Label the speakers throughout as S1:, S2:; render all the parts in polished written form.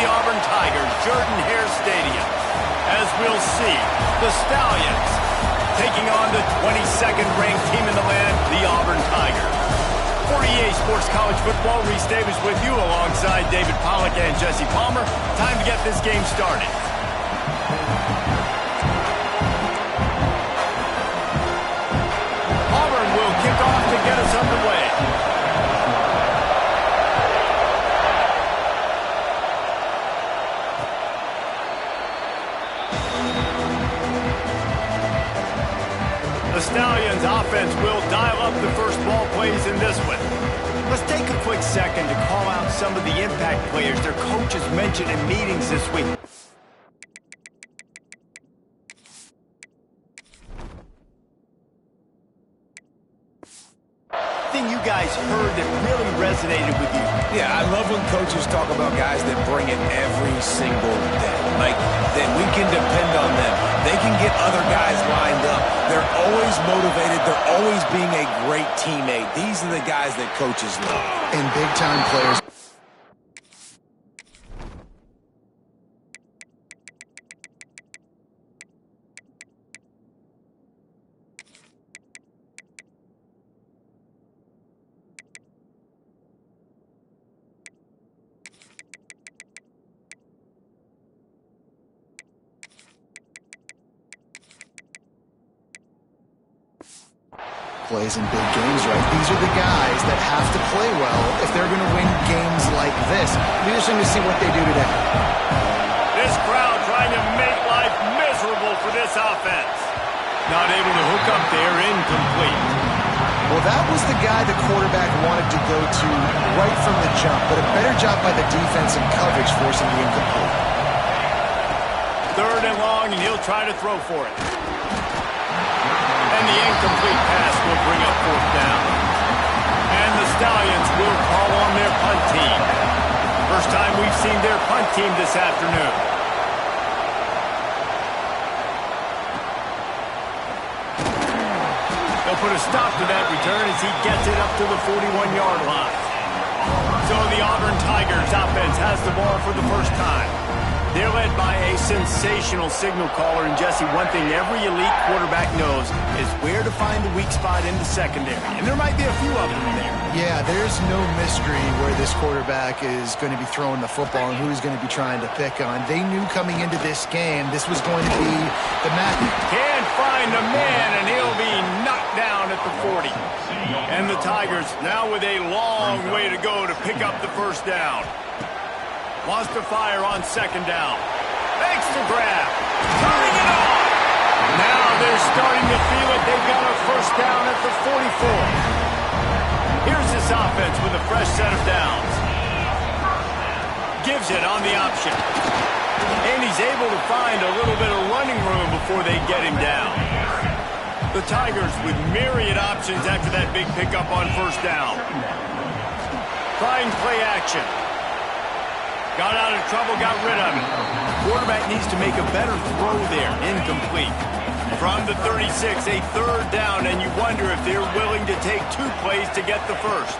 S1: the Auburn Tigers, Jordan-Hare Stadium, as we'll see the Stallions taking on the 22nd ranked team in the land, the Auburn Tigers. For EA Sports College Football, Reese Davis with you alongside David Pollack and Jesse Palmer. Time to get this game started. Auburn will kick off to get us underway. The Stallions offense will dial up the first ball plays in this one. Let's take a quick second to call out some of the impact players their coaches mentioned in meetings this week. Thing you guys heard that really resonated with you.
S2: Yeah, I love when coaches talk about guys that bring it every single day. Like, that we can depend on them. They can get other guys lined up. They're always motivated. They're always being a great teammate. These are the guys that coaches love.
S3: And big-time players. Plays in big games, right? These are the guys that have to play well if they're going to win games like this. Be interesting to see what they do today.
S1: This crowd trying to make life miserable for this offense. Not able to hook up there, incomplete.
S3: Well, that was the guy the quarterback wanted to go to right from the jump, but a better job by the defense and coverage forcing the incomplete.
S1: Third and long, and he'll try to throw for it. And the incomplete pass will bring up fourth down. And the Stallions will call on their punt team. First time we've seen their punt team this afternoon. They'll put a stop to that return as he gets it up to the 41-yard line. So the Auburn Tigers offense has the ball for the first time. They're led by a sensational signal caller, and Jesse, one thing every elite quarterback knows is where to find the weak spot in the secondary, and there might be a few of them there.
S3: Yeah, there's no mystery where this quarterback is going to be throwing the football and who he's going to be trying to pick on. They knew coming into this game this was going to be the match.
S1: Can't find the man, and he'll be knocked down at the 40. And the Tigers now with a long way to go to pick up the first down. Wants to fire on second down. Makes the grab. Turning it on. Now they're starting to feel it. They've got a first down at the 44. Here's this offense with a fresh set of downs. Gives it on the option. And he's able to find a little bit of running room before they get him down. The Tigers with myriad options after that big pickup on first down. Trying play action. Got out of trouble, got rid of it. Quarterback needs to make a better throw there. Incomplete. From the 36, a third down, and you wonder if they're willing to take two plays to get the first.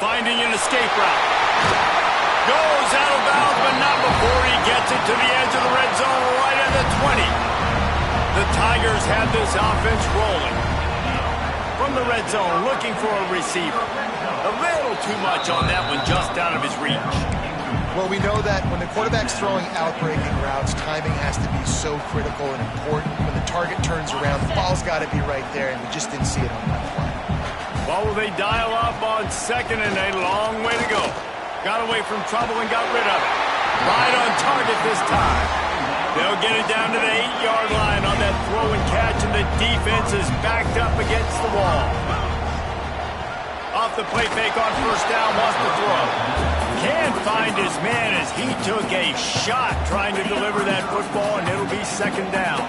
S1: Finding an escape route. Goes out of bounds, but not before he gets it to the edge of the red zone right at the 20. The Tigers have this offense rolling. From the red zone, looking for a receiver. A little too much on that one, just out of his reach.
S3: Well, we know that when the quarterback's throwing out-breaking routes, timing has to be so critical and important. When the target turns around, the ball's got to be right there, and we just didn't see it on that play.
S1: Well, will they dial up on second, and a long way to go. Got away from trouble and got rid of it. Right on target this time. They'll get it down to the 8-yard line on that throw and catch, and the defense is backed up against the wall. Off the play fake on first down, wants to throw. Can't find his man as he took a shot trying to deliver that football, and it'll be second down.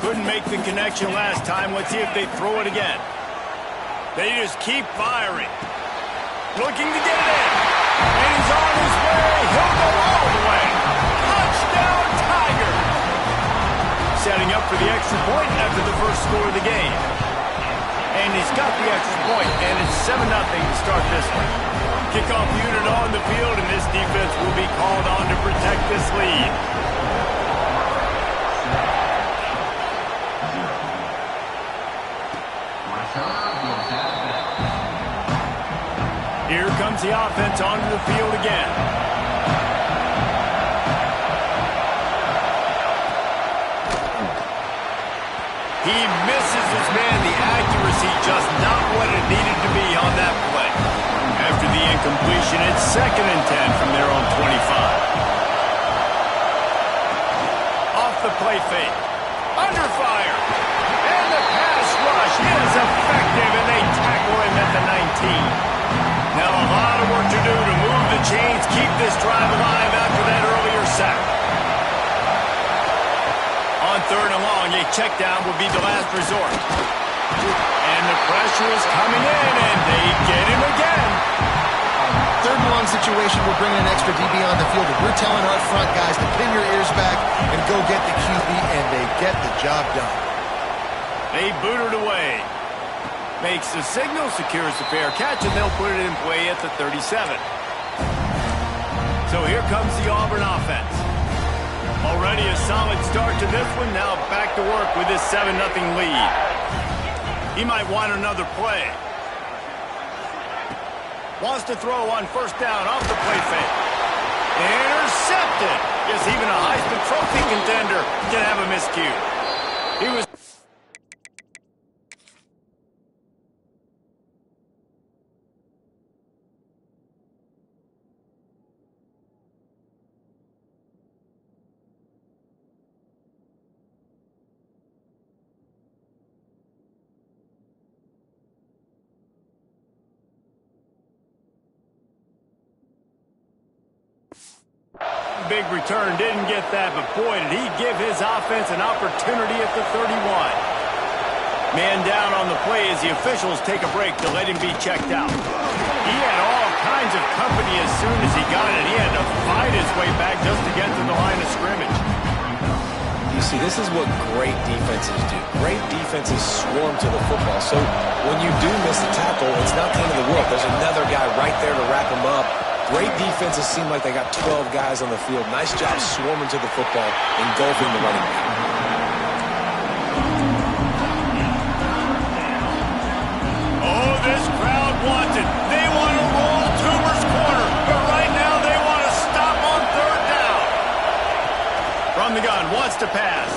S1: Couldn't make the connection last time. Let's see if they throw it again. They just keep firing. Looking to get it in. And he's on his way. He'll go all the way. Touchdown, Tigers. Setting up for the extra point after the first score of the game. And he's got the extra point, and it's 7-0 to start this one. Kickoff unit on the field, and this defense will be called on to protect this lead. Here comes the offense onto the field again. He misses his man. The accuracy just not what it needed to be on that play. After the incompletion, it's 2nd and 10 from their own 25. Off the play fake. Under fire. And the pass rush is effective, and they tackle him at the 19. Now a lot of work to do to move the chains, keep this drive alive after that earlier sack. On 3rd and long, a check down would be the last resort. And the pressure is coming in, and they get him again.
S3: 3rd and long situation, we're bringing an extra DB on the field. We're telling our front guys to pin your ears back and go get the QB, and they get the job done.
S1: They boot it away. Makes the signal, secures the fair catch, and they'll put it in play at the 37. So here comes the Auburn offense. Already a solid start to this one. Now back to work with this 7-0 lead. He might want another play. Wants to throw on 1st down off the play fake. Intercepted. Yes, even a Heisman Trophy contender can have a miscue. He was big return, didn't get that, but boy, did he give his offense an opportunity at the 31. Man down on the play as the officials take a break to let him be checked out. He had all kinds of company as soon as he got it. He had to fight his way back just to get to the line of scrimmage.
S2: You see, this is what great defenses do. Great defenses swarm to the football. So when you do miss a tackle, it's not the end of the world. There's another guy right there to wrap him up. Great defenses seem like they got 12 guys on the field. Nice job swarming to the football, engulfing the running back.
S1: Oh, this crowd wants it. They want to roll Toomer's corner, but right now they want to stop on 3rd down. From the gun, wants to pass.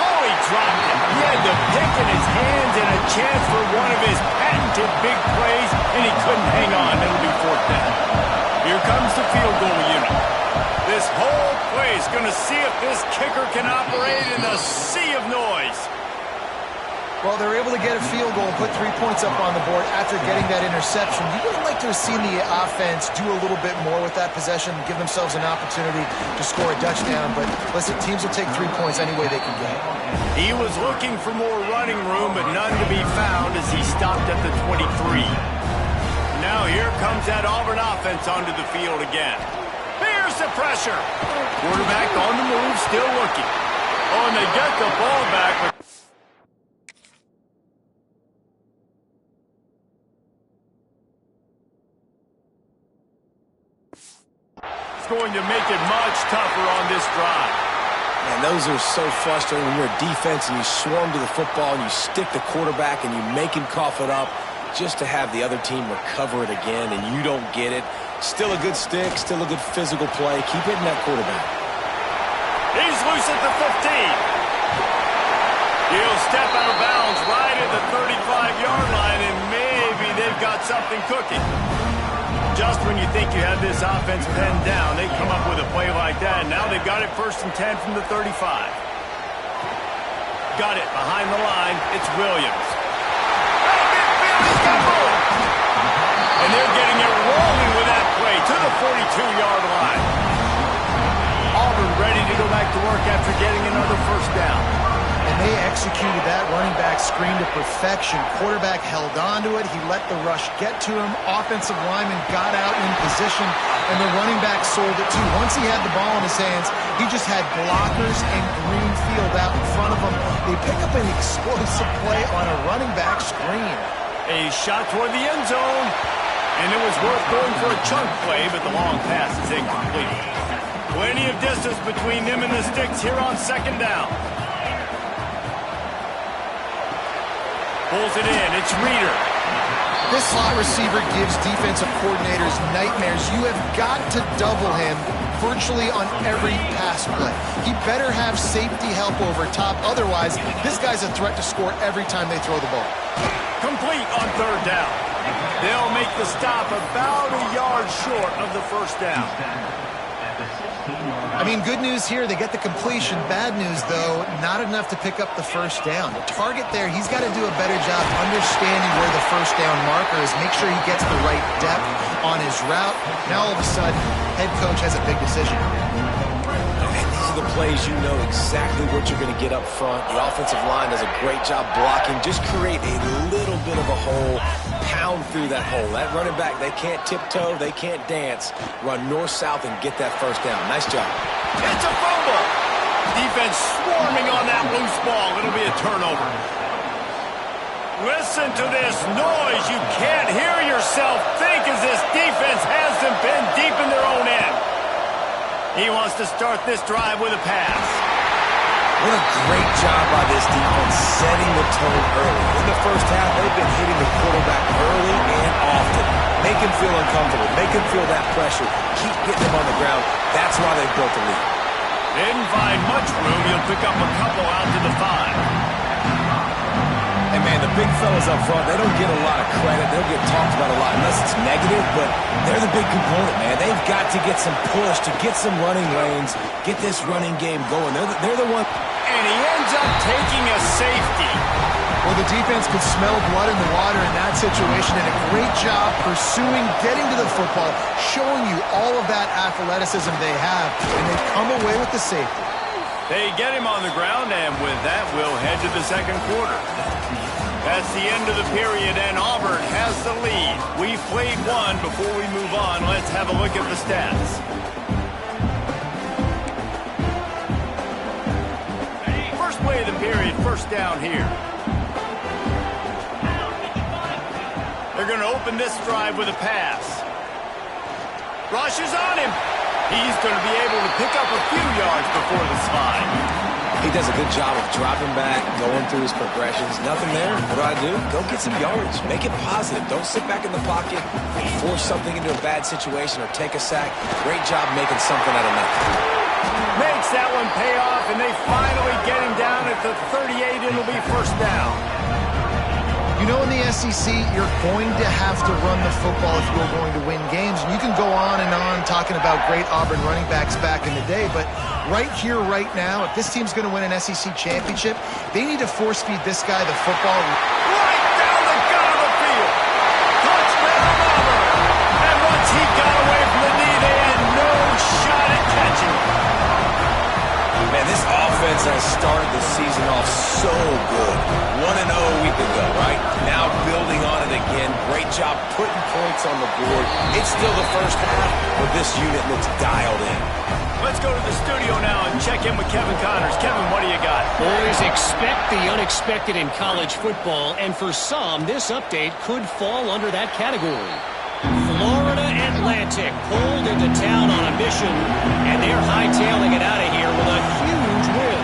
S1: Oh, he dropped it. He had the pick in his hands and a chance for one of his patented big plays, and he couldn't hang on. It'll be 4th down. Here comes the field goal unit. This whole play is going to see if this kicker can operate in the sea of noise.
S3: Well, they're able to get a field goal and put 3 points up on the board after getting that interception. You would like to have seen the offense do a little bit more with that possession, give themselves an opportunity to score a touchdown. But listen, teams will take 3 points any way they can get.
S1: He was looking for more running room, but none to be found as he stopped at the 23. Now here comes that Auburn offense onto the field again. Here's the pressure. Quarterback on the move, still looking. Oh, and they get the ball back, but going to make it much tougher on this drive.
S2: Man, those are so frustrating when you're a defense and you swarm to the football and you stick the quarterback and you make him cough it up just to have the other team recover it again and you don't get it. Still a good stick, still a good physical play. Keep hitting that quarterback.
S1: He's loose at the 15. He'll step out of bounds right at the 35-yard line, and maybe they've got something cooking. Just when you think you have this offense penned down, they come up with a play like that. Now they've got it 1st and 10 from the 35. Got it behind the line. It's Williams. And they're getting it rolling with that play to the 42-yard line. Auburn ready to go back to work after getting another 1st down.
S3: And they executed that running back screen to perfection. Quarterback held on to it. He let the rush get to him. Offensive lineman got out in position, and the running back sold it too. Once he had the ball in his hands, he just had blockers and green field out in front of him. They pick up an explosive play on a running back screen.
S1: A shot toward the end zone. And it was worth going for a chunk play, but the long pass is incomplete. Plenty of distance between them and the sticks here on second down. Pulls it in. It's Reader.
S3: This slot receiver gives defensive coordinators nightmares. You have got to double him virtually on every pass play. He better have safety help over top. Otherwise, this guy's a threat to score every time they throw the ball.
S1: Complete on third down. They'll make the stop about a yard short of the first down.
S3: I mean, good news here, they get the completion. Bad news, though, not enough to pick up the first down. The target there, he's got to do a better job understanding where the first down marker is, make sure he gets the right depth on his route. Now, all of a sudden, head coach has a big decision.
S2: These are the plays you know exactly what you're going to get up front. The offensive line does a great job blocking. Just create a little bit of a hole, pound through that hole. That running back, they can't tiptoe, they can't dance. Run north-south and get that first down. Nice job.
S1: It's a fumble. Defense swarming on that loose ball. It'll be a turnover. Listen to this noise. You can't hear yourself think as this defense has them pinned deep in their own end. He wants to start this drive with a pass.
S2: What a great job by this defense setting the tone early. In the first half, they've been hitting the quarterback early and often. Make him feel uncomfortable. Make him feel that pressure. Keep getting him on the ground. That's why they've built the lead.
S1: They didn't find much room. He'll pick up a couple out to the 5.
S2: And, man, the big fellas up front, they don't get a lot of credit. They don't get talked about a lot unless it's negative, but they're the big component, man. They've got to get some push, to get some running lanes, get this running game going. They're the one.
S1: And he ends up taking a safety.
S3: Well, the defense could smell blood in the water in that situation, and a great job pursuing, getting to the football, showing you all of that athleticism they have, and they come away with the safety.
S1: They get him on the ground, and with that, we'll head to the second quarter. That's the end of the period, and Auburn has the lead. We've played one. Before we move on, let's have a look at the stats. First play of the period, first down here. They're going to open this drive with a pass. Rush is on him. He's going to be able to pick up a few yards before the slide.
S2: He does a good job of dropping back, going through his progressions. Nothing there. What do? Go get some yards. Make it positive. Don't sit back in the pocket and force something into a bad situation or take a sack. Great job making something out of nothing.
S1: Makes that one pay off, and they finally get him down at the 38. It'll be first down.
S3: You know, in the SEC, you're going to have to run the football if you're going to win games. And you can go on and on talking about great Auburn running backs back in the day, but right here, right now, if this team's going to win an SEC championship, they need to force-feed this guy the football.
S1: Right down the gut of the field. Touchdown, Auburn. And once he got away from the knee, they had no shot at catching him.
S2: Man, this offense has started the season off so good. 1-0 a week ago, right? Now building on it again. Great job putting points on the board. It's still the first half, but this unit looks dialed in.
S1: Let's go to the studio now and check in with Kevin Connors. Kevin, what do you got?
S4: Boys, expect the unexpected in college football, and for some, this update could fall under that category. Florida Atlantic pulled into town on a mission, and they're hightailing it out of here with a huge win.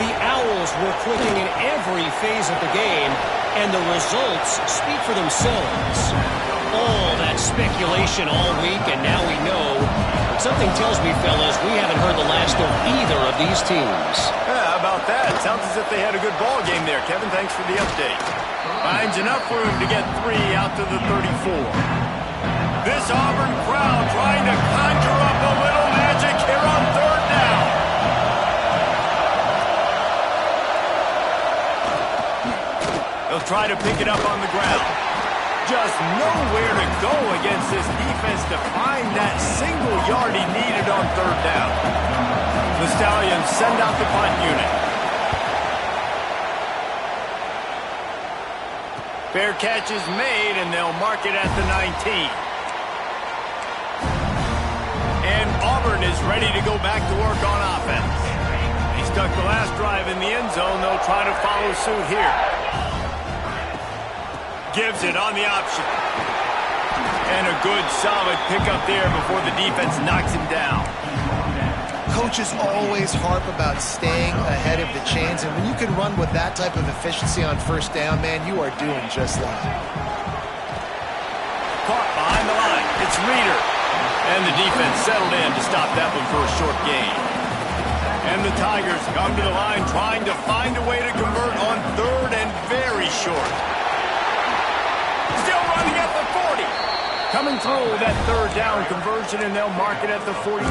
S4: The Owls were clicking in every phase of the game, and the results speak for themselves. All that speculation all week, and now we know. Something tells me, fellas, we haven't heard the last of either of these teams.
S1: Yeah, how about that? Sounds as if they had a good ball game there. Kevin, thanks for the update. Finds enough room to get 3 out to the 34. This Auburn crowd trying to conjure up a little magic here on third down. They'll try to pick it up on the ground. Just nowhere to go against this defense to find that single yard he needed on third down. The Stallions send out the punt unit. Fair catch is made, and they'll mark it at the 19. And Auburn is ready to go back to work on offense. He stuck the last drive in the end zone. They'll try to follow suit here. Gives it on the option. And a good, solid pickup there before the defense knocks him down.
S3: Coaches always harp about staying ahead of the chains, and when you can run with that type of efficiency on first down, man, you are doing just that.
S1: Caught behind the line. It's Reeder. And the defense settled in to stop that one for a short gain. And the Tigers come to the line trying to find a way to convert on third and very short. Still running at the 40. Coming through that third down conversion, and they'll mark it at the 43.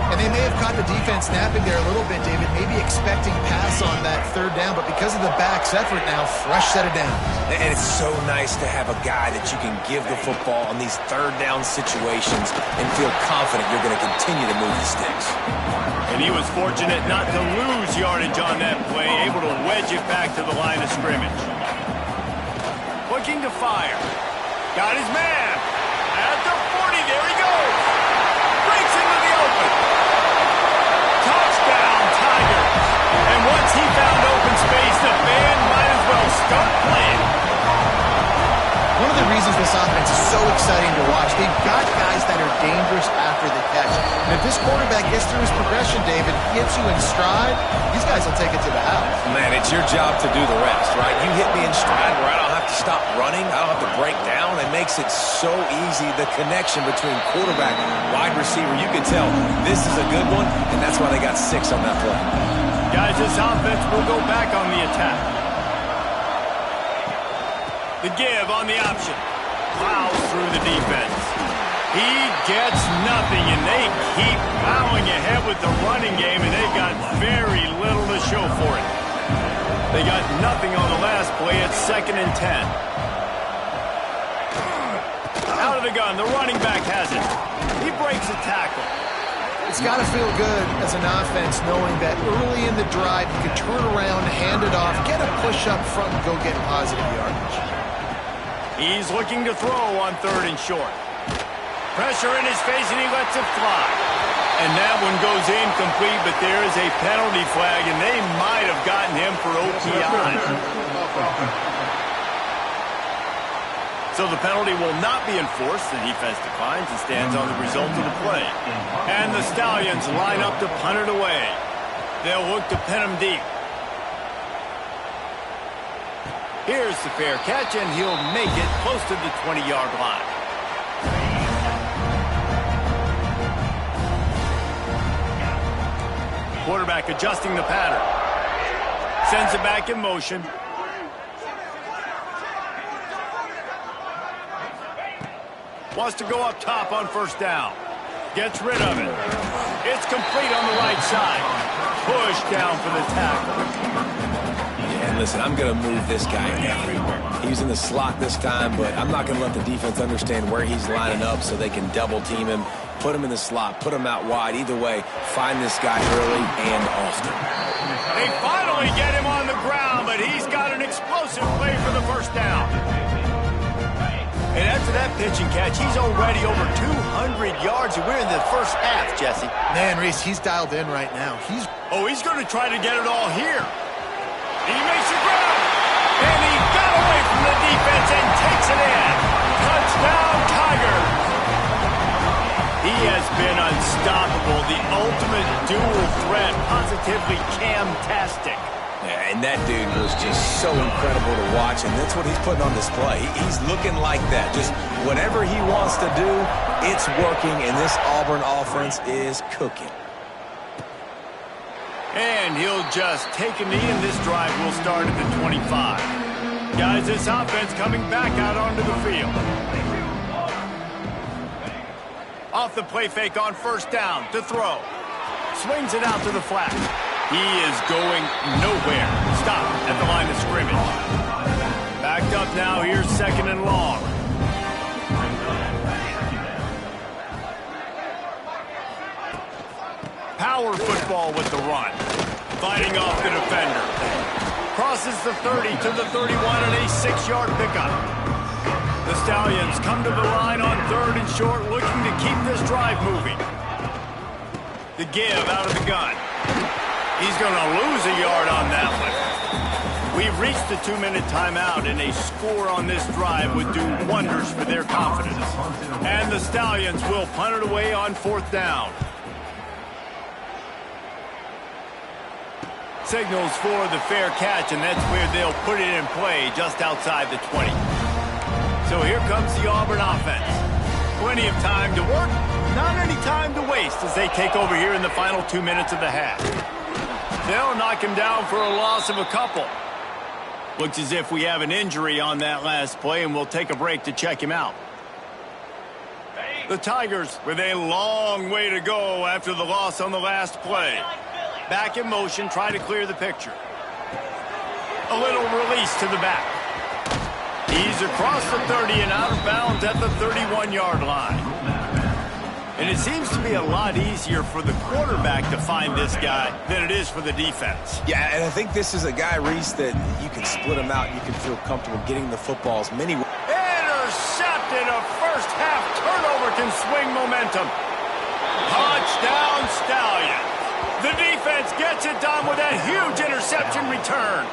S3: And they may have caught the defense napping there a little bit, David, maybe expecting pass on that third down, but because of the back's effort now, fresh set of downs.
S2: And it's so nice to have a guy that you can give the football on these third down situations and feel confident you're going to continue to move the sticks.
S1: And he was fortunate not to lose yardage on that play, able to wedge it back to the line of scrimmage. Looking to fire. Got his man. At the 40, there he goes. Breaks into the open. Touchdown, Tigers. And once he found open space, the band might as well start playing.
S3: One of the reasons this offense is so exciting to watch, they've got guys that are dangerous after the catch. And if this quarterback gets through his progression, David, gets you in stride, these guys will take it to the house.
S2: Man, it's your job to do the rest, right? You hit me in stride where I don't have to stop running, I don't have to break down. It makes it so easy, the connection between quarterback and wide receiver. You can tell this is a good one, and that's why they got 6 on that play.
S1: Guys, this offense will go back on the attack. The give on the option. Plows through the defense. He gets nothing, and they keep plowing ahead with the running game, and they've got very little to show for it. They got nothing on the last play. It's 2nd and 10. Out of the gun, the running back has it. He breaks a tackle.
S3: It's got to feel good as an offense knowing that early in the drive you can turn around, hand it off, get a push up front, and go get positive yardage.
S1: He's looking to throw on 3rd and short. Pressure in his face, and he lets it fly. And that one goes incomplete, but there is a penalty flag, and they might have gotten him for OPI. So the penalty will not be enforced. The defense declines and stands on the result of the play. And the Stallions line up to punt it away. They'll look to pin him deep. Here's the fair catch, and he'll make it close to the 20-yard line. Quarterback adjusting the pattern. Sends it back in motion. Wants to go up top on 1st down. Gets rid of it. It's complete on the right side. Push down for the tackle.
S2: And listen, I'm going to move this guy everywhere. He's in the slot this time, but I'm not going to let the defense understand where he's lining up so they can double team him, put him in the slot, put him out wide. Either way, find this guy early and often.
S1: They finally get him on the ground, but he's got an explosive play for the 1st down. And after that pitch and catch, he's already over 200 yards, and we're in the first half, Jesse.
S3: Man, Reese, he's dialed in right now. He's
S1: going to try to get it all here. He makes the grab, and he got away from the defense and takes it in. Touchdown, Tigers. He has been unstoppable, the ultimate dual threat, positively Cam-tastic.
S2: Yeah, and that dude was just so incredible to watch, and that's what he's putting on display. He's looking like that. Just whatever he wants to do, it's working, and this Auburn offense is cooking.
S1: And he'll just take a knee, and this drive will start at the 25. Guys, this offense coming back out onto the field. Off the play fake on 1st down to throw. Swings it out to the flat. He is going nowhere. Stop at the line of scrimmage. Backed up now. Here's 2nd and long. Power football with the run. Fighting off the defender. Crosses the 30 to the 31 and a 6-yard pickup. The Stallions come to the line on 3rd and short, looking to keep this drive moving. The give out of the gun. He's going to lose a yard on that one. We've reached the 2-minute timeout, and a score on this drive would do wonders for their confidence. And the Stallions will punt it away on 4th down. Signals for the fair catch, and that's where they'll put it in play just outside the 20. So here comes the Auburn offense. Plenty of time to work, not any time to waste as they take over here in the final 2 minutes of the half. They'll knock him down for a loss of a couple. Looks as if we have an injury on that last play, and we'll take a break to check him out. The Tigers with a long way to go after the loss on the last play. Back in motion, trying to clear the picture. A little release to the back. He's across the 30 and out of bounds at the 31-yard line. And it seems to be a lot easier for the quarterback to find this guy than it is for the defense.
S2: Yeah, and I think this is a guy, Reese, that you can split him out. You can feel comfortable getting the footballs many.
S1: Intercepted. A first-half turnover can swing momentum. Touchdown, Stallions. The defense gets it done with that huge interception return.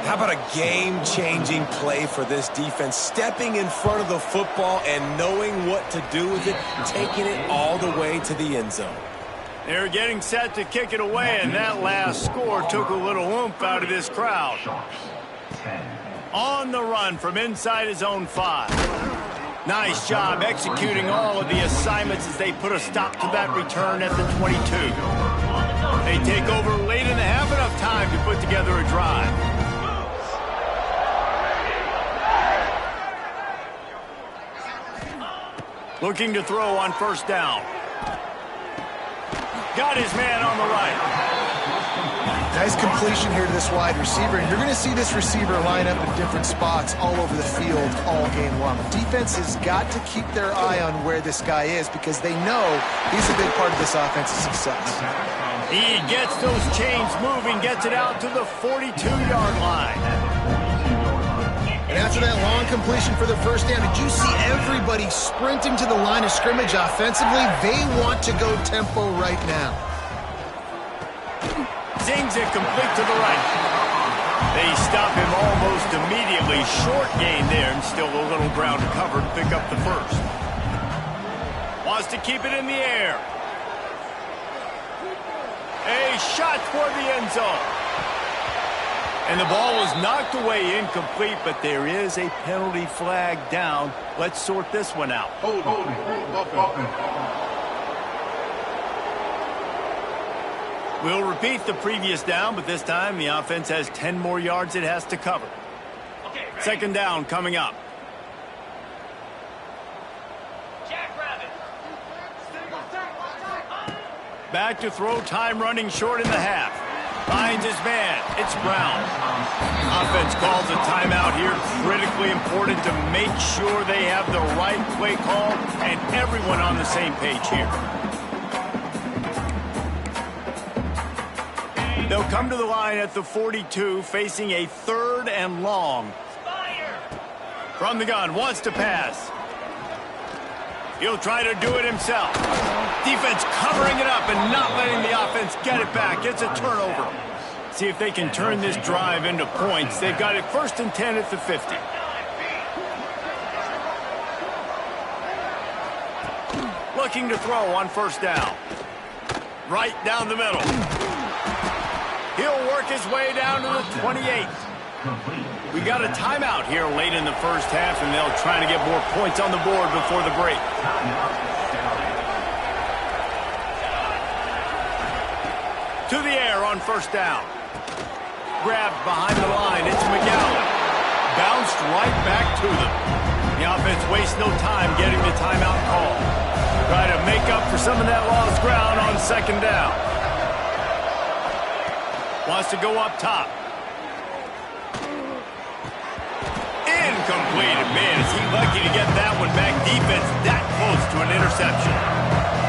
S2: How about a game-changing play for this defense? Stepping in front of the football and knowing what to do with it, taking it all the way to the end zone.
S1: They're getting set to kick it away, and that last score took a little oomph out of this crowd. On the run from inside his own 5. Nice job executing all of the assignments as they put a stop to that return at the 22. They take over late in the half, enough time to put together a drive. Looking to throw on 1st down. Got his man on the right.
S3: Nice completion here to this wide receiver, and you're going to see this receiver line up in different spots all over the field all game long. The defense has got to keep their eye on where this guy is because they know he's a big part of this offense's success.
S1: He gets those chains moving, gets it out to the 42-yard line.
S3: And after that long completion for the 1st down, did you see everybody sprinting to the line of scrimmage offensively? They want to go tempo right now.
S1: Zings it complete to the right. They stop him almost immediately. Short gain there, and still a little ground to cover to pick up the 1st. Wants to keep it in the air. A shot toward the end zone. And the ball was knocked away incomplete, but there is a penalty flag down. Let's sort this one out. We'll repeat the previous down, but this time the offense has 10 more yards it has to cover. 2nd down coming up. Back to throw, time running short in the half. Finds his man. It's Brown. Offense calls a timeout here. Critically important to make sure they have the right play call and everyone on the same page here. They'll come to the line at the 42, facing a 3rd and long. From the gun, wants to pass. He'll try to do it himself. Defense covering it up and not letting the offense get it back. It's a turnover. See if they can turn this drive into points. They've got it 1st and 10 at the 50. Looking to throw on 1st down. Right down the middle. He'll work his way down to the 28. We got a timeout here late in the 1st half, and they'll try to get more points on the board before the break. To the air on 1st down. Grabbed behind the line. It's McGowan. Bounced right back to them. The offense wastes no time getting the timeout call. Try to make up for some of that lost ground on 2nd down. Wants to go up top. Incomplete. Man, is he lucky to get that one back. Defense that close to an interception.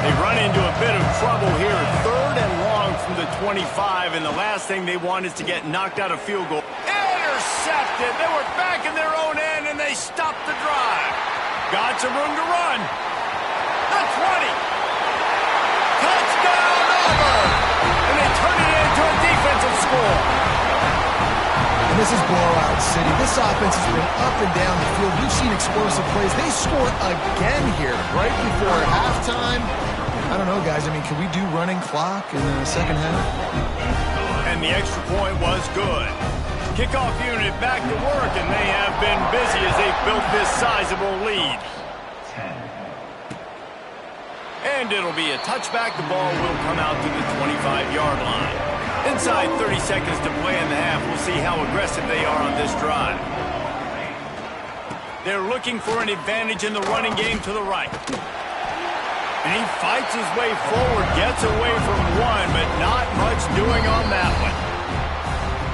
S1: They run into a bit of trouble here. 3rd and long from the 25, and the last thing they want is to get knocked out of field goal. Intercepted. They were back in their own end, and they stopped the drive. Got some room to run. The 20. Touchdown, Auburn. And they turn it into a defensive score.
S3: this is blowout city. This offense has been up and down the field. We've seen explosive plays. They score again here right before halftime. I don't know, guys. I mean, can we do running clock in the second half?
S1: And the extra point was good. Kickoff unit back to work, and they have been busy as they've built this sizable lead. And it'll be a touchback. The ball will come out to the 25-yard line. Inside 30 seconds to play in the half. We'll see how aggressive they are on this drive. They're looking for an advantage in the running game to the right. And he fights his way forward, gets away from one, but not much doing on that one.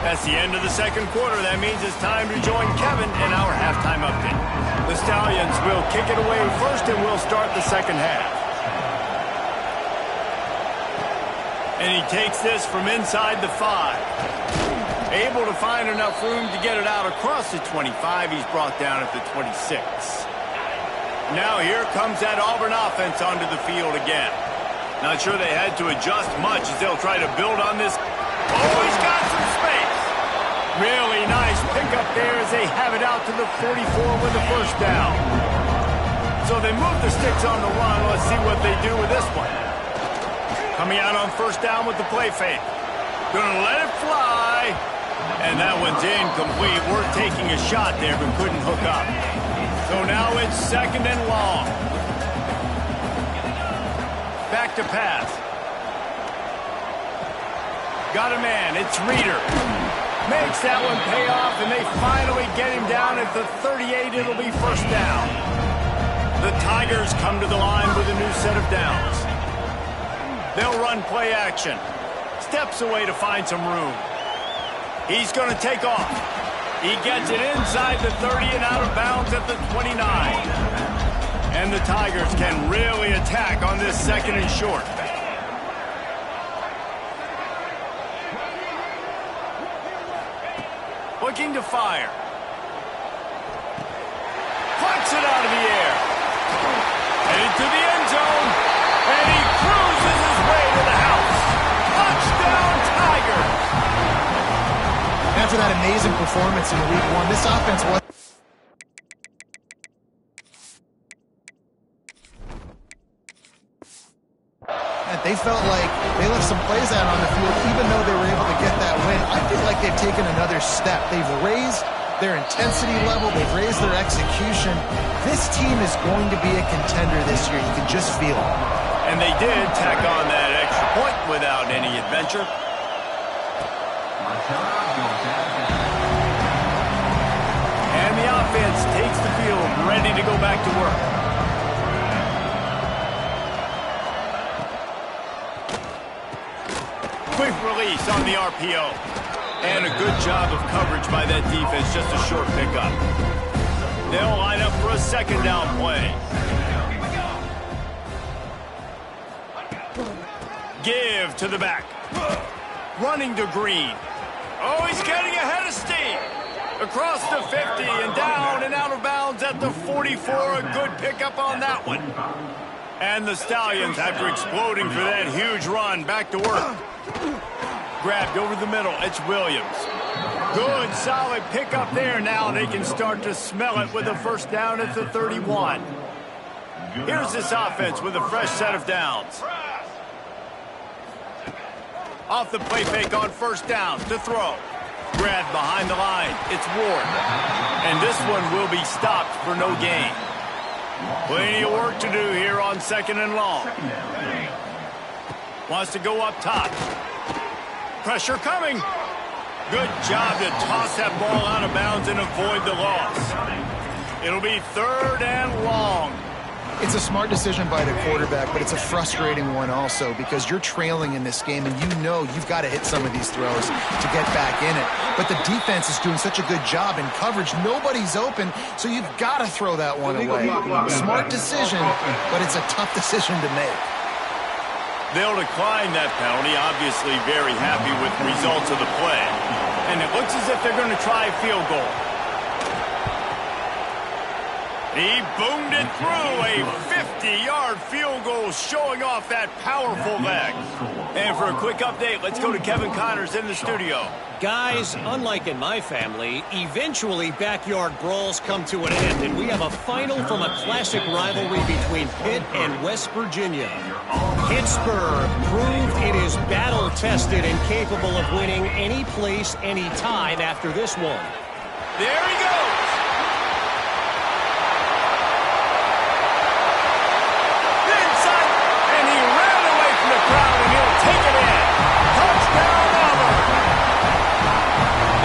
S1: That's the end of the second quarter. That means it's time to join Kevin in our halftime update. The Stallions will kick it away first, and we'll start the second half. And he takes this from inside the 5. Able to find enough room to get it out across the 25. He's brought down at the 26. Now here comes that Auburn offense onto the field again. Not sure they had to adjust much as they'll try to build on this. Oh, he's got some space. Really nice pickup there as they have it out to the 44 with the first down. So they move the sticks on the run. Let's see what they do with this one. Coming out on first down with the play fake. Gonna let it fly. And that one's incomplete. We're taking a shot there, but couldn't hook up. So now it's second and long. Back to pass. Got a man. It's Reeder. Makes that one pay off, and they finally get him down at the 38. It'll be first down. The Tigers come to the line with a new set of downs. They'll run play action. Steps away to find some room. He's going to take off. He gets it inside the 30 and out of bounds at the 29. And the Tigers can really attack on this second and short. Looking to fire. Plucks it out of the air. Headed to the end zone. And he cruises his way to the house. Touchdown, Tigers!
S3: After that amazing performance in Week 1, this offense was... They felt like they left some plays out on the field, even though they were able to get that win. I feel like they've taken another step. They've raised their intensity level. They've raised their execution. This team is going to be a contender this year. You can just feel it.
S1: And they did tack on that extra point without any adventure. And the offense takes the field, ready to go back to work. Quick release on the RPO. And a good job of coverage by that defense, just a short pickup. They'll line up for a second down play. Give to the back. Running to Green. Oh, he's getting ahead of steam. Across the 50 and down and out of bounds at the 44. A good pickup on that one. And the Stallions, after exploding for that huge run, back to work. Grabbed over the middle. It's Williams. Good, solid pickup there. Now they can start to smell it with a first down at the 31. Here's this offense with a fresh set of downs. Off the play fake on first down to throw. Grabbed behind the line. It's Ward. And this one will be stopped for no gain. Plenty of work to do here on second and long. Wants to go up top. Pressure coming. Good job to toss that ball out of bounds and avoid the loss. It'll be third and long.
S3: It's a smart decision by the quarterback, but it's a frustrating one also because you're trailing in this game and you know you've got to hit some of these throws to get back in it. But the defense is doing such a good job in coverage. Nobody's open, so you've got to throw that one away. Smart decision, but it's a tough decision to make.
S1: They'll decline that penalty, obviously very happy with the results of the play. And it looks as if they're going to try a field goal. He boomed it through a 50-yard field goal, showing off that powerful leg. And for a quick update, let's go to Kevin Connors in the studio.
S4: Guys, unlike in my family, eventually backyard brawls come to an end, and we have a final from a classic rivalry between Pitt and West Virginia. Pittsburgh proved it is battle-tested and capable of winning any place, any time after this one.
S1: There he goes. Inside, and he ran away from the crowd, and he'll take it in. Touchdown, Auburn.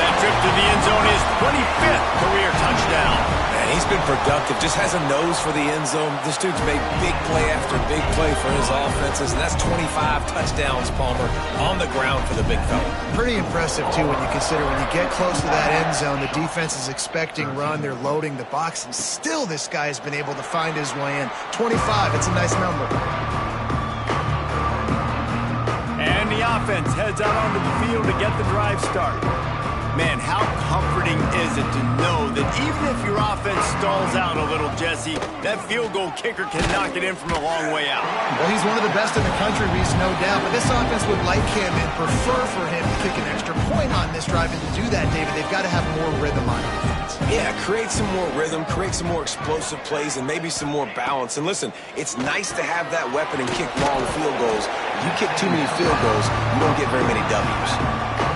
S1: That trip to the end zone is 25th career touchdown.
S2: Man, he's been productive, just has a nose for the end zone. This dude's made big play after big play for his offenses, and that's 25 touchdowns, Palmer, on the ground for the big fella.
S3: Pretty impressive, too, when you consider when you get close to that end zone, the defense is expecting run, they're loading the box, and still this guy has been able to find his way in. 25, it's a nice number.
S1: And the offense heads out onto the field to get the drive started. Man, how comforting is it to know that even if your offense stalls out a little, Jesse, that field goal kicker can knock it in from a long way out.
S3: Well, he's one of the best in the country, Reese, no doubt. But this offense would like him and prefer for him to kick an extra point on this drive. And to do that, David, they've got to have more rhythm on offense.
S2: Yeah, create some more rhythm, create some more explosive plays, and maybe some more balance. And listen, it's nice to have that weapon and kick long field goals. If you kick too many field goals, you don't get very many W's.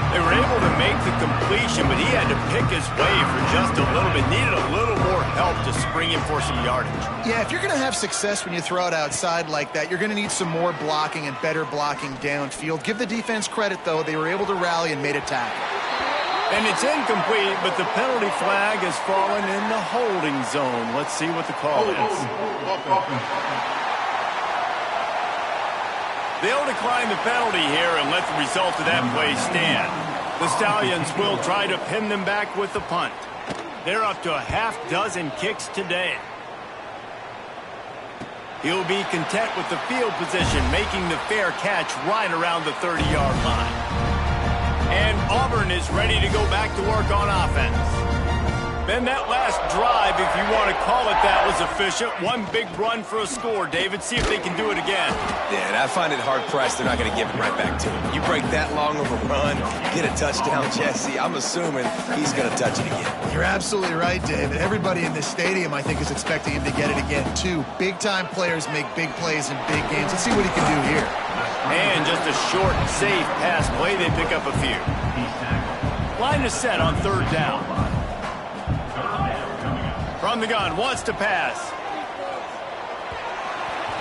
S1: They were able to make the completion, but he had to pick his way for just a little bit. Needed a little more help to spring him for some yardage.
S3: Yeah, if you're going to have success when you throw it outside like that, you're going to need some more blocking and better blocking downfield. Give the defense credit, though. They were able to rally and made a tackle.
S1: And it's incomplete, but the penalty flag has fallen in the holding zone. Let's see what the call is. They'll decline the penalty here and let the result of that play stand. The Stallions will try to pin them back with the punt. They're up to a half dozen kicks today. He'll be content with the field position, making the fair catch right around the 30-yard line. And Auburn is ready to go back to work on offense. Then that last drive, if you want to call it that, was efficient. One big run for a score, David. See if they can do it again.
S2: Yeah, and I find it hard-pressed they're not going to give it right back to him. You break that long of a run, get a touchdown, Jesse, I'm assuming he's going to touch it again.
S3: You're absolutely right, David. Everybody in this stadium, I think, is expecting him to get it again, too. Big-time players make big plays in big games. Let's see what he can do here.
S1: And just a short, safe pass play. They pick up a few. Line is set on third down. From the gun, wants to pass.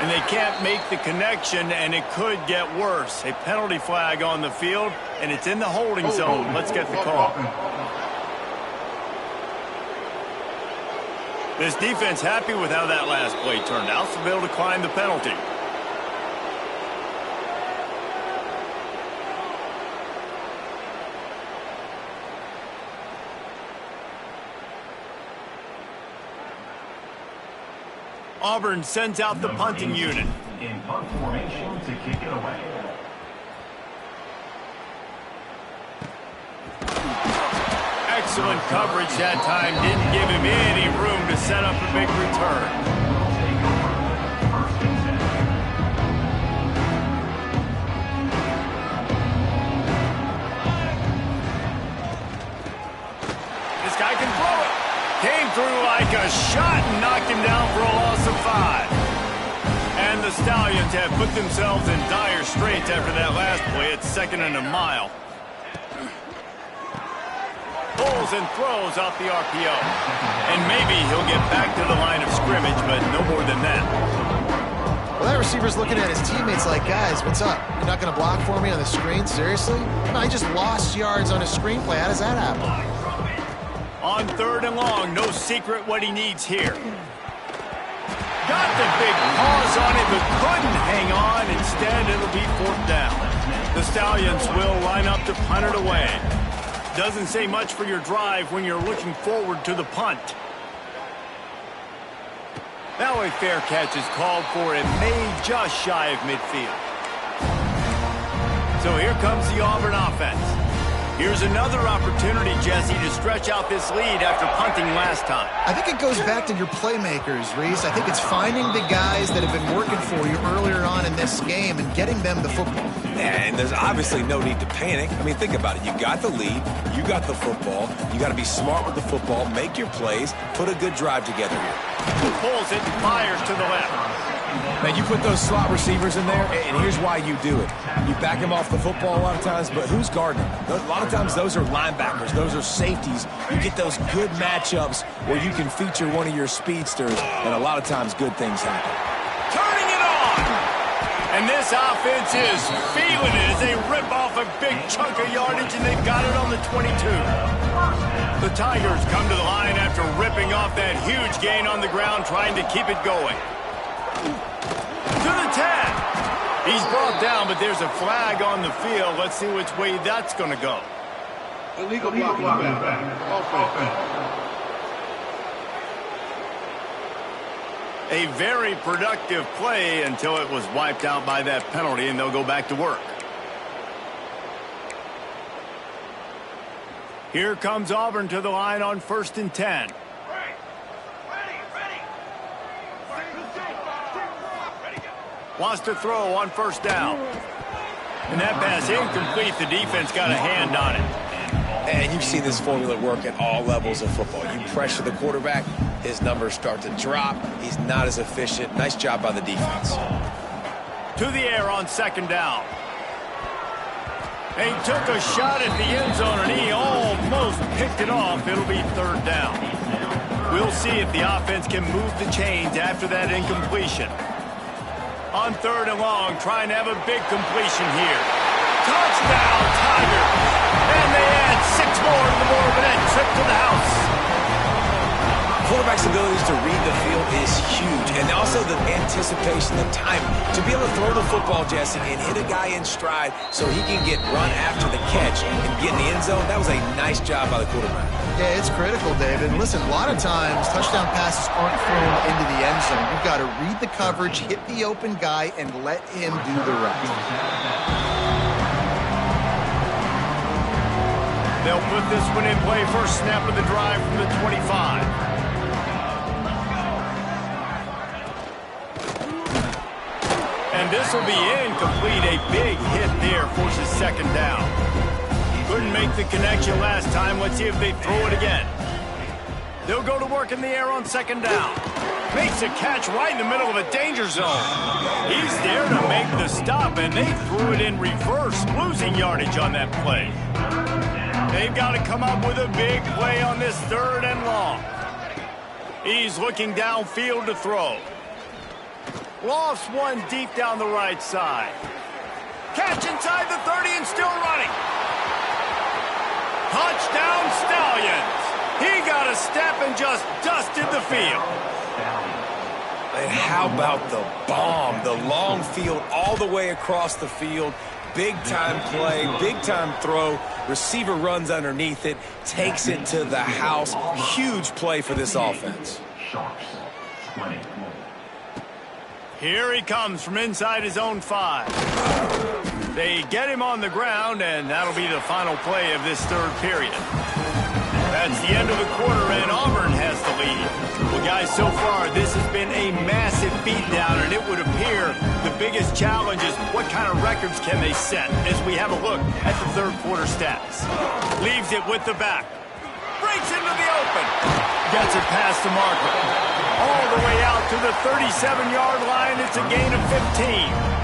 S1: And they can't make the connection, and it could get worse. A penalty flag on the field, and it's in the holding zone. Let's get the call. This defense happy with how that last play turned out, so they'll decline the penalty. Auburn sends out the punting unit.
S5: In punt formation to kick it away.
S1: Excellent coverage that time. Didn't give him any room to set up a big return. This guy can throw it. Came through like a shot and knocked him down for a loss of 5. And the Stallions have put themselves in dire straits after that last play. It's 2nd and a mile. Pulls and throws off the RPO. And maybe he'll get back to the line of scrimmage, but no more than that.
S3: Well, that receiver's looking at his teammates like, guys, what's up? You're not going to block for me on the screen? Seriously? No, he just lost yards on a screenplay. How does that happen?
S1: On 3rd and long, no secret what he needs here. Got the big pause on it, but couldn't hang on. Instead, it'll be 4th down. The Stallions will line up to punt it away. Doesn't say much for your drive when you're looking forward to the punt. Now a fair catch is called for. It may just shy of midfield. So here comes the Auburn offense. Here's another opportunity, Jesse, to stretch out this lead after punting last time.
S3: I think it goes back to your playmakers, Reese. I think it's finding the guys that have been working for you earlier on in this game and getting them the football.
S2: And there's obviously no need to panic. I mean, think about it. You got the lead. You got the football. You got to be smart with the football. Make your plays. Put a good drive together here.
S1: Pulls it, fires to the left.
S2: Man, you put those slot receivers in there, and here's why you do it. You back them off the football a lot of times, but who's guarding them? A lot of times those are linebackers. Those are safeties. You get those good matchups where you can feature one of your speedsters, and a lot of times good things happen.
S1: Turning it on! And this offense is feeling it as they rip off a big chunk of yardage, and they've got it on the 22. The Tigers come to the line after ripping off that huge gain on the ground, trying to keep it going. To the 10. He's brought down, but there's a flag on the field. Let's see which way that's going to go.
S5: Illegal blocking back. Offense.
S1: A very productive play until it was wiped out by that penalty, and they'll go back to work. Here comes Auburn to the line on 1st and 10. Wants to throw on 1st down. And that pass incomplete. The defense got a hand on it.
S2: And you've seen this formula work at all levels of football. You pressure the quarterback, his numbers start to drop. He's not as efficient. Nice job by the defense.
S1: To the air on 2nd down. He took a shot at the end zone, and he almost picked it off. It'll be 3rd down. We'll see if the offense can move the chains after that incompletion. On 3rd and long, trying to have a big completion here. Touchdown, Tigers! And they add 6 more to the board with that trip to the house.
S2: Quarterback's abilities to read the field is huge, and also the anticipation, the timing. To be able to throw the football, Jesse, and hit a guy in stride so he can get run after the catch and get in the end zone, that was a nice job by the quarterback.
S3: Yeah, it's critical, David. And listen, a lot of times touchdown passes aren't thrown into the end zone. You've got to read the coverage, hit the open guy, and let him do the rest.
S1: They'll put this one in play. First snap of the drive from the 25. And this will be incomplete. A big hit there forces 2nd down. Couldn't make the connection last time. Let's see if they throw it again. They'll go to work in the air on 2nd down. Makes a catch right in the middle of a danger zone. He's there to make the stop, and they threw it in reverse, losing yardage on that play. They've got to come up with a big play on this 3rd and long. He's looking downfield to throw. Lofts one deep down the right side. Catch inside the 30 and still running. Touchdown, Stallions. He got a step and just dusted the field.
S2: And how about the bomb? The long field all the way across the field. Big-time play, big-time throw. Receiver runs underneath it, takes it to the house. Huge play for this offense.
S1: Here he comes from inside his own 5. They get him on the ground, and that'll be the final play of this 3rd period. That's the end of the quarter, and Auburn has the lead. Well, guys, so far, this has been a massive beatdown, and it would appear the biggest challenge is what kind of records can they set as we have a look at the 3rd quarter stats. Leaves it with the back. Breaks into the open. Gets it past the marker. All the way out to the 37-yard line. It's a gain of 15.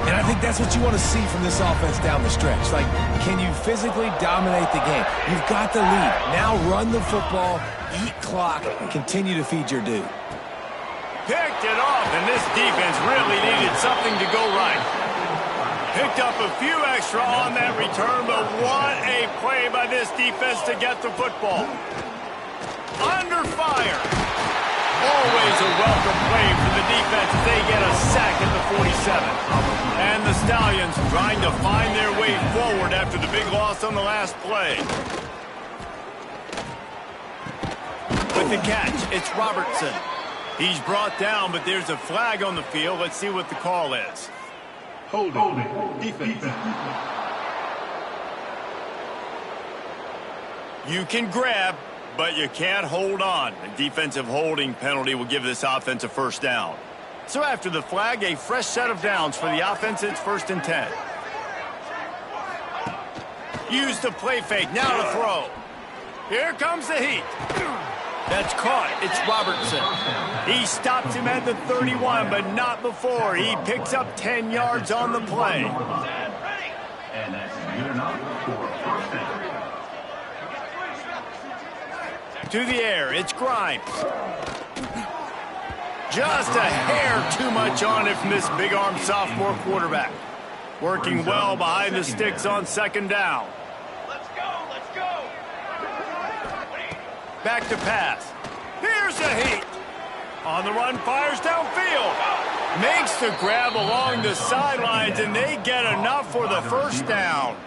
S2: And I think that's what you want to see from this offense down the stretch. Like, can you physically dominate the game? You've got the lead. Now run the football, eat clock, and continue to feed your dude.
S1: Picked it off, and this defense really needed something to go right. Picked up a few extra on that return, but what a play by this defense to get the football. Under fire. Always a welcome play for the defense as they get a sack at the 47. And the Stallions trying to find their way forward after the big loss on the last play. With the catch, it's Robertson. He's brought down, but there's a flag on the field. Let's see what the call is.
S5: Holding. Defense.
S1: You can grab, but you can't hold on. A defensive holding penalty will give this offense a first down. So after the flag, a fresh set of downs for the offense. It's 1st and 10. Use the play fake. Now to throw. Here comes the heat. That's caught. It's Robertson. He stops him at the 31, but not before. He picks up 10 yards on the play.
S6: And that's good enough for a first down.
S1: To the air, it's Grimes. Just a hair too much on it from this big-arm sophomore quarterback. Working well behind the sticks on 2nd down.
S5: Let's go.
S1: Back to pass. Here's the heat. On the run, fires downfield. Makes the grab along the sidelines, and they get enough for the first down.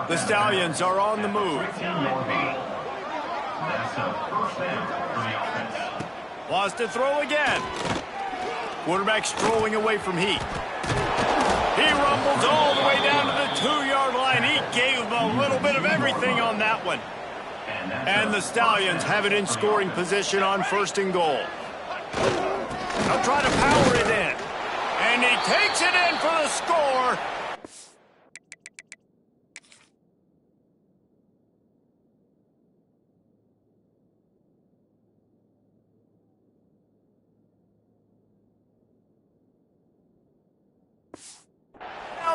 S1: The Stallions are on the move.
S6: That's a first down for the offense.
S1: Wants to throw again. Quarterback strolling away from heat. He rumbles all the way down to the 2-yard line. He gave him a little bit of everything on that one. And the Stallions have it in scoring position on 1st and goal. They'll try to power it in. And he takes it in for the score.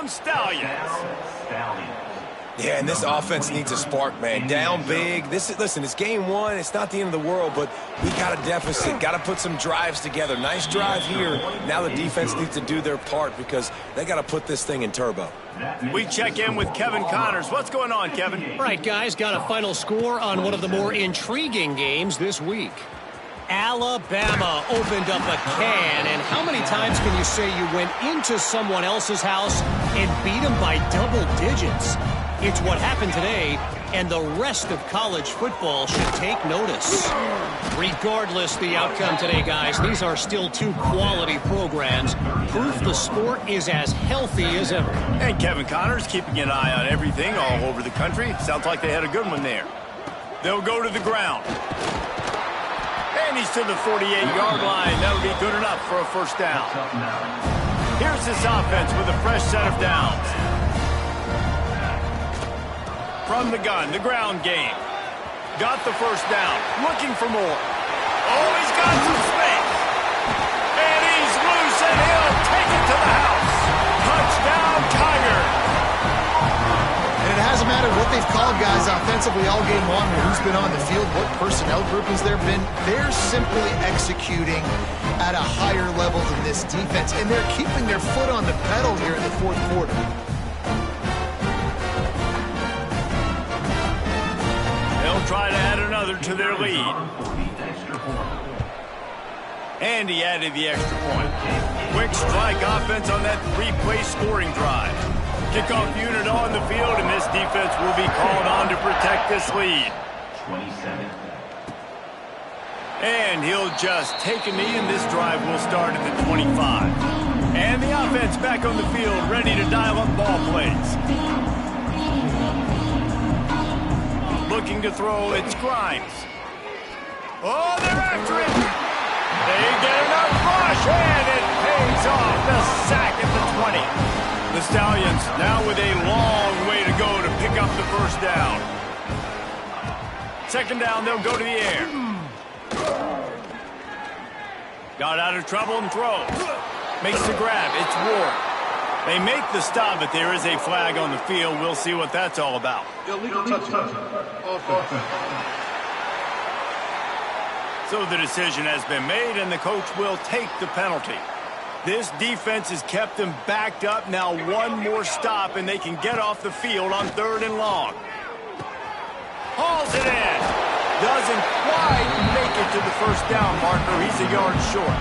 S1: Stallions.
S2: Yeah, and this offense needs a spark, man. Down big. Listen, it's game 1. It's not the end of the world, but we got a deficit. Got to put some drives together. Nice drive here. Now the defense needs to do their part because they got to put this thing in turbo.
S1: We check in with Kevin Connors. What's going on, Kevin?
S4: All right, guys, got a final score on one of the more intriguing games this week. Alabama opened up a can, and how many times can you say you went into someone else's house and beat them by double digits? It's what happened today, and the rest of college football should take notice. Regardless the outcome today, guys, these are still 2 quality programs. Proof the sport is as healthy as ever.
S1: And Kevin Connors keeping an eye on everything all over the country. Sounds like they had a good one there. They'll go to the ground. And he's to the 48-yard line. That'll be good enough for a first down. Here's this offense with a fresh set of downs. From the gun, the ground game. Got the first down. Looking for more. Oh, he's got some space. And he's loose, and he'll take it to the house. Touchdown, Tigers.
S3: And it hasn't mattered what they've called, guys, offensively all game long, or who's been on the field, what personnel groupings there have been. They're simply executing at a higher level than this defense, and they're keeping their foot on the pedal here in the 4th quarter.
S1: They'll try to add another to their lead. And he added the extra point. Quick strike offense on that 3-play scoring drive. Kickoff unit on the field, and this defense will be called on to protect this lead.
S6: 27.
S1: And he'll just take a knee, and this drive will start at the 25. And the offense back on the field, ready to dial up ball plays. Looking to throw, it's Grimes. Oh, they're after it. They get enough rush, and it pays off. The sack at the 20. The Stallions now with a long way to go to pick up the first down. 2nd down, they'll go to the air. Got out of trouble and throws. Makes the grab. It's Ward. They make the stop, but there is a flag on the field. We'll see what that's all about.
S5: Illegal touchdown. Offense.
S1: So the decision has been made, and the coach will take the penalty. This defense has kept them backed up. Now 1 more stop, and they can get off the field on 3rd and long. Hauls it in. Doesn't quite make it to the first down marker. He's a yard short.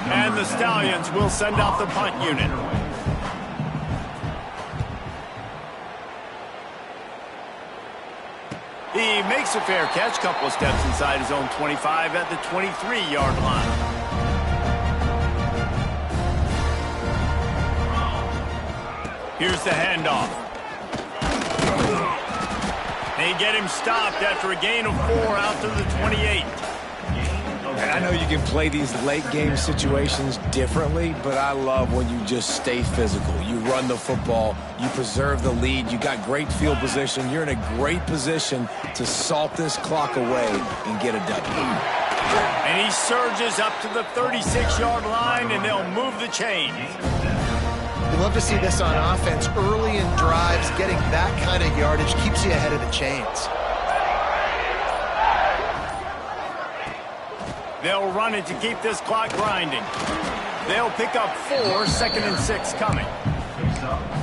S1: And the Stallions will send out the punt unit. He makes a fair catch, couple of steps inside his own 25 at the 23-yard line. Here's the handoff. They get him stopped after a gain of 4 out to the 28.
S2: And I know you can play these late game situations differently, but I love when you just stay physical. You run the football, you preserve the lead, you got great field position, you're in a great position to salt this clock away and get a W.
S1: And he surges up to the 36-yard line, and they'll move the chains.
S3: You love to see this on offense. Early in drives, getting that kind of yardage keeps you ahead of the chains.
S1: They'll run it to keep this clock grinding. They'll pick up 4, 2nd and 6 coming.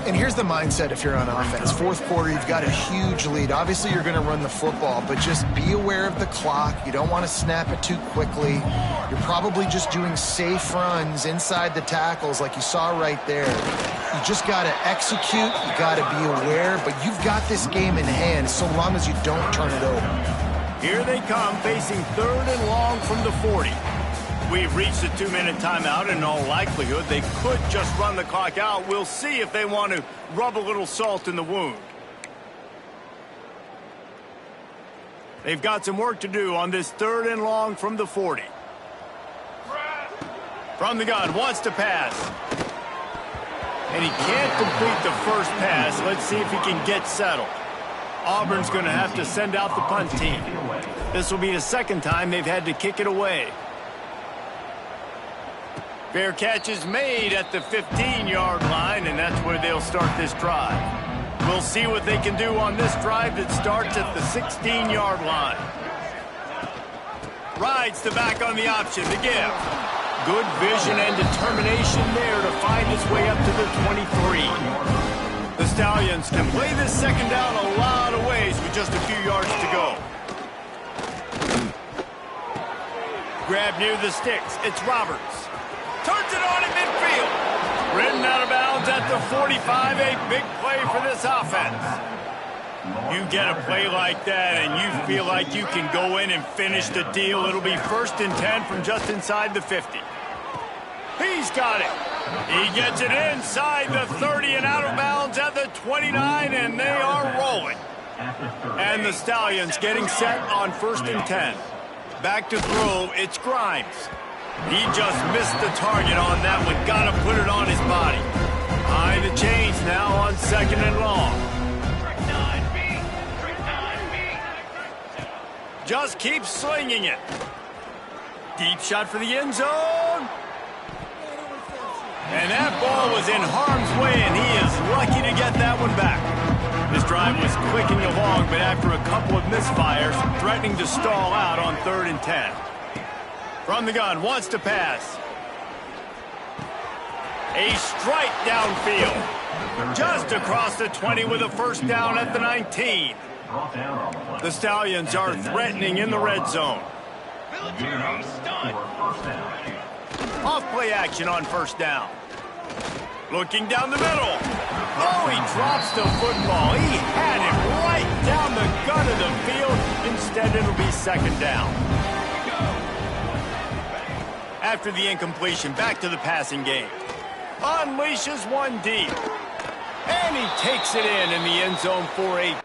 S3: And here's the mindset if you're on offense. Fourth quarter, you've got a huge lead. Obviously, you're going to run the football, but just be aware of the clock. You don't want to snap it too quickly. You're probably just doing safe runs inside the tackles like you saw right there. You just got to execute. You got to be aware, but you've got this game in hand so long as you don't turn it over.
S1: Here they come, facing 3rd and long from the 40. We've reached a 2-minute timeout, and in all likelihood, they could just run the clock out. We'll see if they want to rub a little salt in the wound. They've got some work to do on this 3rd and long from the 40. From the gun, wants to pass. And he can't complete the first pass. Let's see if he can get settled. Auburn's going to have to send out the punt team. This will be the 2nd time they've had to kick it away. Fair catch is made at the 15-yard line, and that's where they'll start this drive. We'll see what they can do on this drive that starts at the 16-yard line. Rides the back on the option to give. Good vision and determination there to find his way up to the 23. The Stallions can play this 2nd down a lot of ways with just a few yards to go. Grab near the sticks. It's Roberts. Turns it on in midfield. Ridden out of bounds at the 45. A big play for this offense. You get a play like that and you feel like you can go in and finish the deal. It'll be 1st and 10 from just inside the 50. He's got it. He gets it inside the 30 and out of bounds at the 29, and they are rolling. And the Stallions getting set on 1st and 10. Back to throw, it's Grimes. He just missed the target on that one. Got to put it on his body. Behind the chains now on 2nd and long. Just keep slinging it. Deep shot for the end zone. And that ball was in harm's way, and he is lucky to get that one back. This drive was clicking along, but after a couple of misfires, threatening to stall out on 3rd and 10. From the gun, wants to pass. A strike downfield. Just across the 20 with a 1st down at the 19. The Stallions are threatening in the red zone. Off play action on 1st down. Looking down the middle. Oh, he drops the football. He had it right down the gut of the field. Instead, it'll be 2nd down. After the incompletion, back to the passing game. Unleashes one deep. And he takes it in the end zone for a...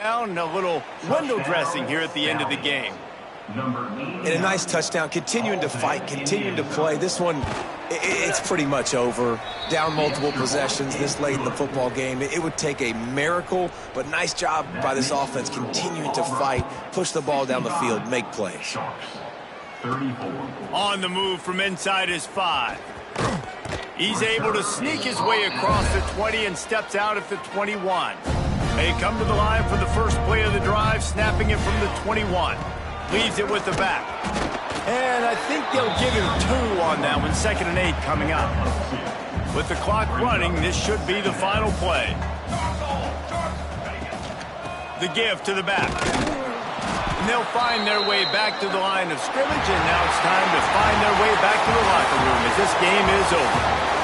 S1: down, a little window dressing here at the end of the game.
S2: And a nice touchdown, continuing to fight, continuing to play. This one, it's pretty much over. Down multiple possessions this late in the football game. It would take a miracle, but nice job by this offense continuing to fight, push the ball down the field, make plays.
S1: On the move from inside his 5. He's able to sneak his way across the 20 and steps out at the 21. They come to the line for the first play of the drive, snapping it from the 21. Leaves it with the back. And I think they'll give him 2 on that one. 2nd and 8 coming up. With the clock running, this should be the final play. The give to the back. And they'll find their way back to the line of scrimmage, and now it's time to find their way back to the locker room as this game is over.